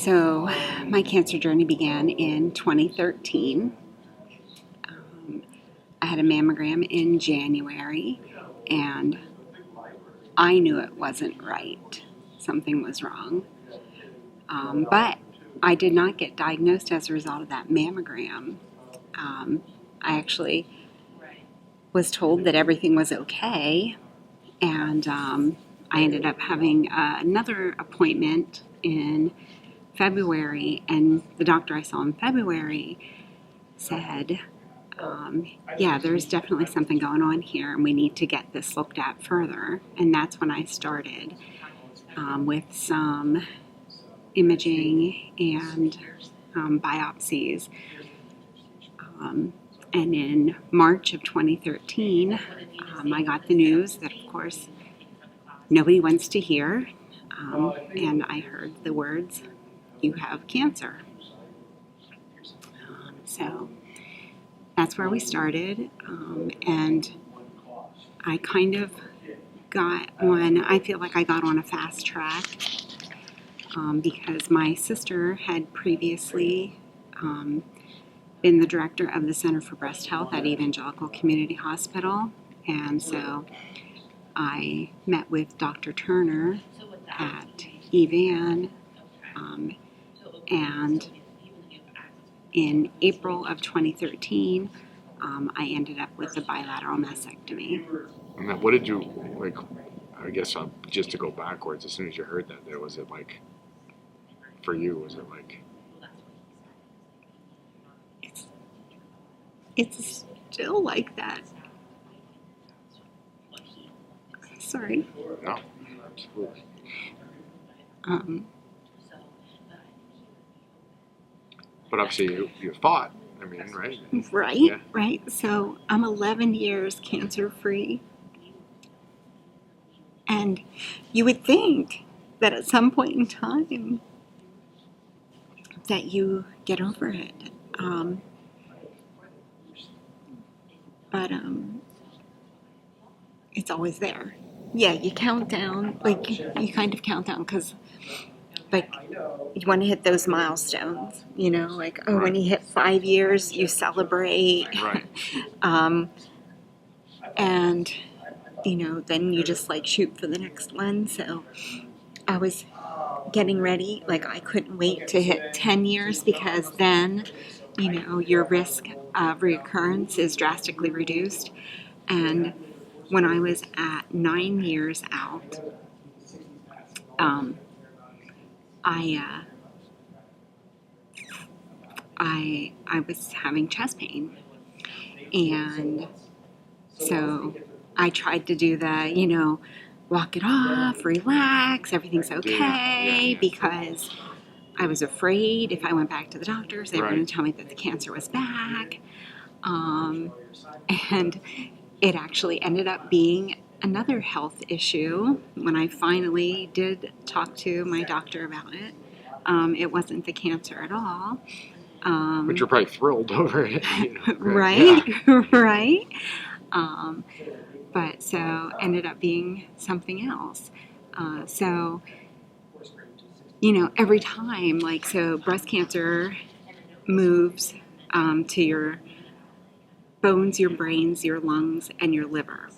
So my cancer journey began in 2013. I had a mammogram in January, and I knew it wasn't right. Something was wrong. But I did not get diagnosed as a result of that mammogram. I actually was told that everything was okay, and I ended up having another appointment in February, and the doctor I saw in February said, yeah, there's definitely something going on here, and we need to get this looked at further. And that's when I started with some imaging and biopsies. And in March of 2013, I got the news that, of course, nobody wants to hear. And I heard the words, "You have cancer." So that's where we started. And I kind of I feel like I got on a fast track because my sister had previously been the director of the Center for Breast Health at Evangelical Community Hospital. And so I met with Dr. Turner at Evan, and in April of 2013, I ended up with a bilateral mastectomy. And then what did you, like, I guess just to go backwards, as soon as you heard that, was it like, for you, was it like? It's still like that. Sorry. No, absolutely. But obviously you fought, I mean, right? Right, yeah. Right. So I'm 11 years cancer-free. And you would think that at some point in time that you get over it. But it's always there. Yeah, you count down, like you kind of count down because like you want to hit those milestones, you know, like, oh, right. When you hit 5 years, you celebrate. Right. And, you know, then you just like shoot for the next one. So I was getting ready, like I couldn't wait to hit 10 years because then, you know, your risk of reoccurrence is drastically reduced. And when I was at 9 years out, I was having chest pain, and so I tried to do the, you know, walk it off, relax, everything's okay, because I was afraid if I went back to the doctors, they were going to tell me that the cancer was back, and it actually ended up being another health issue when I finally did talk to my doctor about it. It wasn't the cancer at all. But you're probably thrilled over it. You know, right? Yeah. Right. But so ended up being something else. So, you know, every time, like, so breast cancer moves to your bones, your brains, your lungs, and your liver.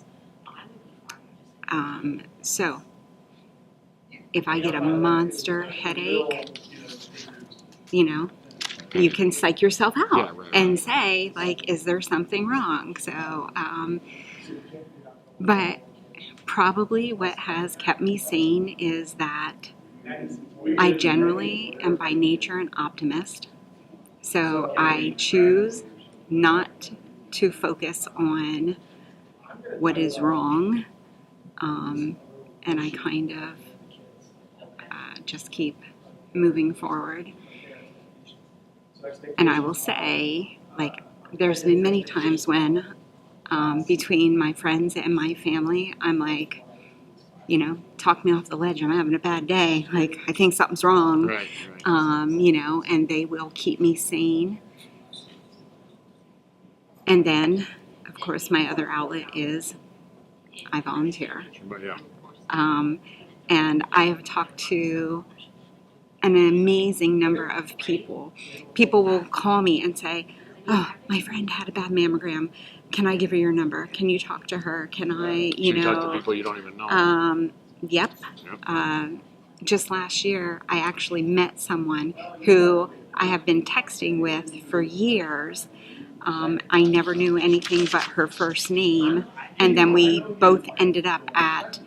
So if I get a monster headache, you know, you can psych yourself out and say, like, is there something wrong? So, but probably what has kept me sane is that I generally am by nature an optimist. So I choose not to focus on what is wrong. And I kind of just keep moving forward. And I will say, like, there's been many times when between my friends and my family, I'm like, you know, talk me off the ledge. I'm having a bad day. Like, I think something's wrong. Right. You know, and they will keep me sane. And then, of course, my other outlet is I volunteer. But yeah. And I have talked to an amazing number of people. People will call me and say, "Oh, my friend had a bad mammogram. Can I give her your number? Can you talk to her? Can I, So you talk to people you don't even know. Yep. Yep. Just last year, I actually met someone who I have been texting with for years. I never knew anything but her first name, and then we both ended up at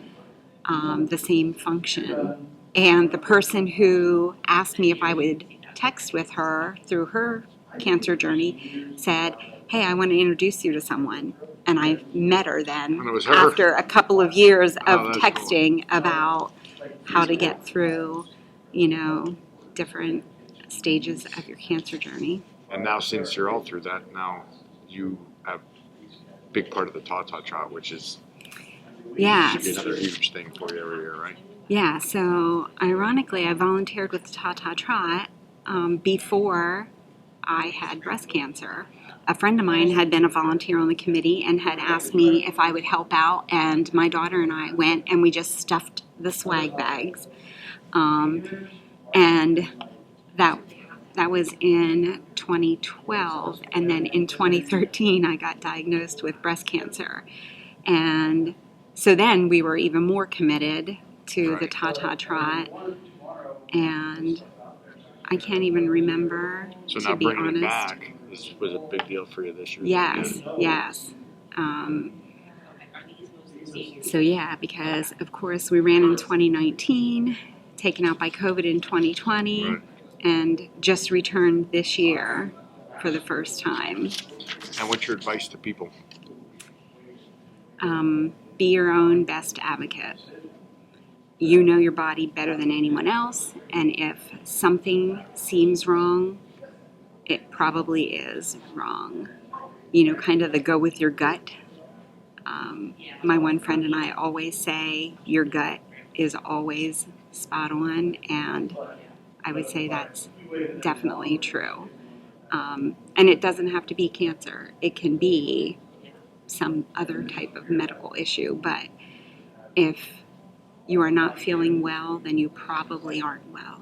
the same function. And the person who asked me if I would text with her through her cancer journey said, "Hey, I want to introduce you to someone." And I met her then And it was her. after a couple of years of Oh, that's texting about how to get through, different stages of your cancer journey. And now, since you're all through that, now you have a big part of the Tata Trot, which is should be Yes. another huge thing for you every year, right? Yeah, so ironically, I volunteered with the Tata Trot before I had breast cancer. A friend of mine had been a volunteer on the committee and had asked me if I would help out, and my daughter and I went and we just stuffed the swag bags. And that was in 2012, and then in 2013 I got diagnosed with breast cancer. And so then we were even more committed to the Tata Trot, and I can't even remember, So to now be bringing honest. it back was a big deal for you this year. Yes, yes. So yeah, because of course we ran in 2019, taken out by COVID in 2020, Right. and just returned this year for the first time. And what's your advice to people? Be your own best advocate. You know your body better than anyone else, and if something seems wrong, it probably is wrong. Kind of the go with your gut. My one friend and I always say your gut is always spot on, and I would say that's definitely true. And it doesn't have to be cancer. It can be some other type of medical issue, but if you are not feeling well, then you probably aren't well.